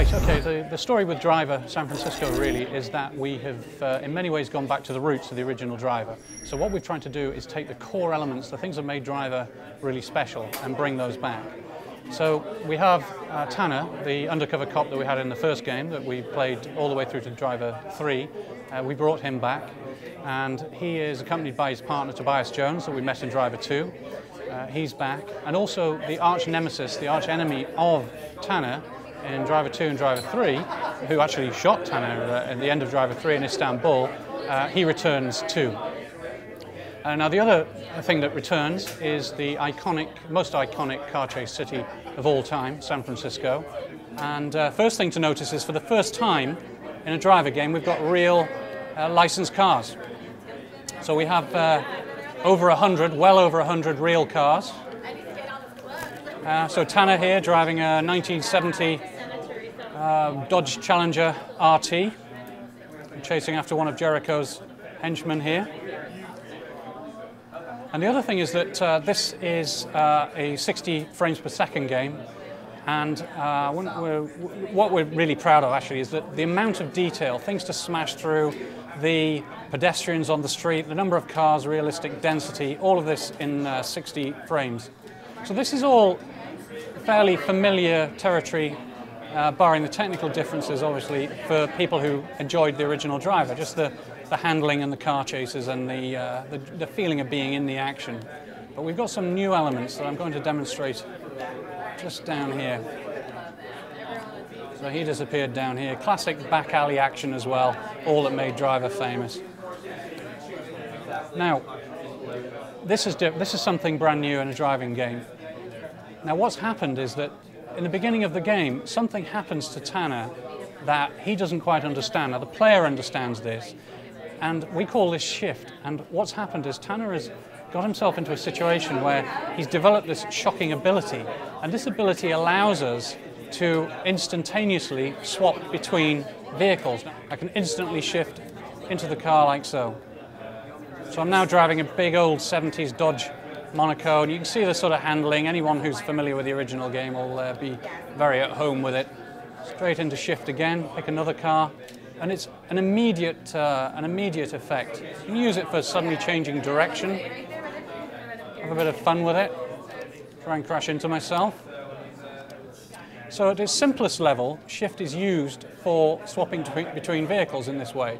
Right, okay, the story with Driver San Francisco really is that we have in many ways gone back to the roots of the original Driver. So what we're trying to do is take the core elements, the things that made Driver really special, and bring those back. So we have Tanner, the undercover cop that we had in the first game that we played all the way through to Driver 3. We brought him back, and he is accompanied by his partner Tobias Jones that we met in Driver 2. He's back, and also the arch nemesis, the arch enemy of Tanner in Driver 2 and Driver 3, who actually shot Tanner at the end of Driver 3 in Istanbul, he returns too. Now the other thing that returns is the most iconic car chase city of all time, San Francisco. And first thing to notice is for the first time in a Driver game we've got real licensed cars. So we have well over 100 real cars. So Tanner here driving a 1970 Dodge Challenger RT, chasing after one of Jericho's henchmen here. And the other thing is that this is a 60 frames per second game, and what we're really proud of actually is that the amount of detail, things to smash through, the pedestrians on the street, the number of cars, realistic density, all of this in 60 frames. So this is all fairly familiar territory, barring the technical differences, obviously, for people who enjoyed the original Driver, just the handling and the car chases and the feeling of being in the action. But we've got some new elements that I'm going to demonstrate just down here. So he disappeared down here. Classic back alley action as well, all that made Driver famous. Now, this is something brand new in a driving game. Now what's happened is that in the beginning of the game, something happens to Tanner that he doesn't quite understand. Now the player understands this, and we call this shift. And what's happened is Tanner has got himself into a situation where he's developed this shocking ability, and this ability allows us to instantaneously swap between vehicles. I can instantly shift into the car like so. So I'm now driving a big old 70s Dodge Monaco, and you can see the sort of handling. Anyone who's familiar with the original game will be very at home with it. Straight into shift again, pick another car, and it's an immediate effect. You can use it for suddenly changing direction. Have a bit of fun with it. Try and crash into myself. So at its simplest level, shift is used for swapping between vehicles in this way.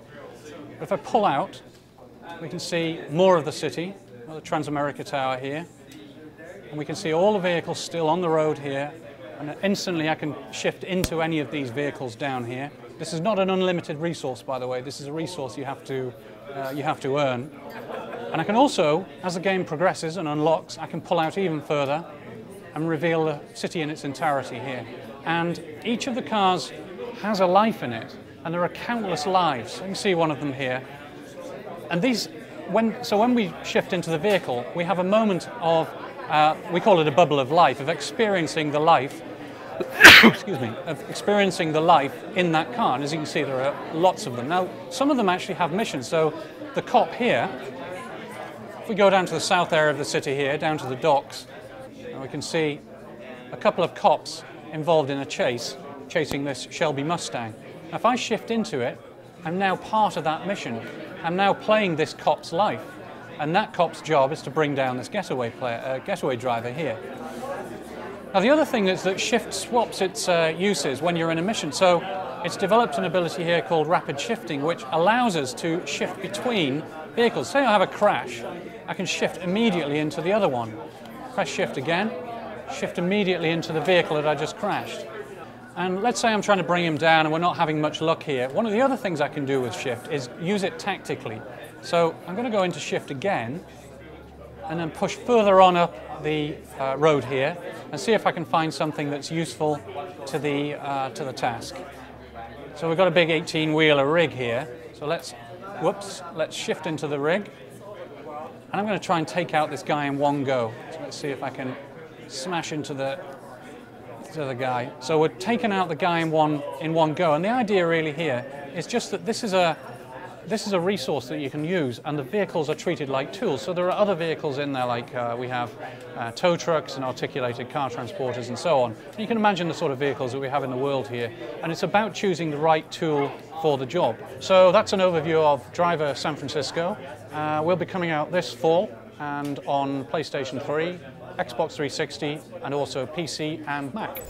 But if I pull out, we can see more of the city. The Transamerica Tower here, and we can see all the vehicles still on the road here, and instantly I can shift into any of these vehicles down here. This is not an unlimited resource, by the way. This is a resource you have to earn. And I can also, as the game progresses and unlocks, I can pull out even further and reveal the city in its entirety here. And each of the cars has a life in it, and there are countless lives. You can see one of them here. And these when we shift into the vehicle, we have a moment of, we call it a bubble of life, of experiencing the life, excuse me, of experiencing the life in that car. And as you can see, there are lots of them. Now, some of them actually have missions. So the cop here, if we go down to the south area of the city here, down to the docks, we can see a couple of cops involved in a chase, chasing this Shelby Mustang. Now, if I shift into it, I'm now part of that mission. I'm now playing this cop's life, and that cop's job is to bring down this getaway driver here. Now the other thing is that shift swaps its uses when you're in a mission. So it's developed an ability here called rapid shifting, which allows us to shift between vehicles. Say I have a crash, I can shift immediately into the other one. Press shift again, shift immediately into the vehicle that I just crashed. And let's say I'm trying to bring him down and we're not having much luck here. One of the other things I can do with shift is use it tactically. So I'm going to go into shift again and then push further on up the road here and see if I can find something that's useful to the task. So we've got a big 18-wheeler rig here. So let's shift into the rig. And I'm going to try and take out this guy in one go. So let's see if I can smash into the guy. So we're taking out the guy in one go, and the idea really here is just that this is a this is a resource that you can use, and the vehicles are treated like tools. So there are other vehicles in there, like we have tow trucks and articulated car transporters and so on. You can imagine the sort of vehicles that we have in the world here, and it's about choosing the right tool for the job. So that's an overview of Driver San Francisco. We'll be coming out this fall and on PlayStation 3, Xbox 360, and also PC and Mac.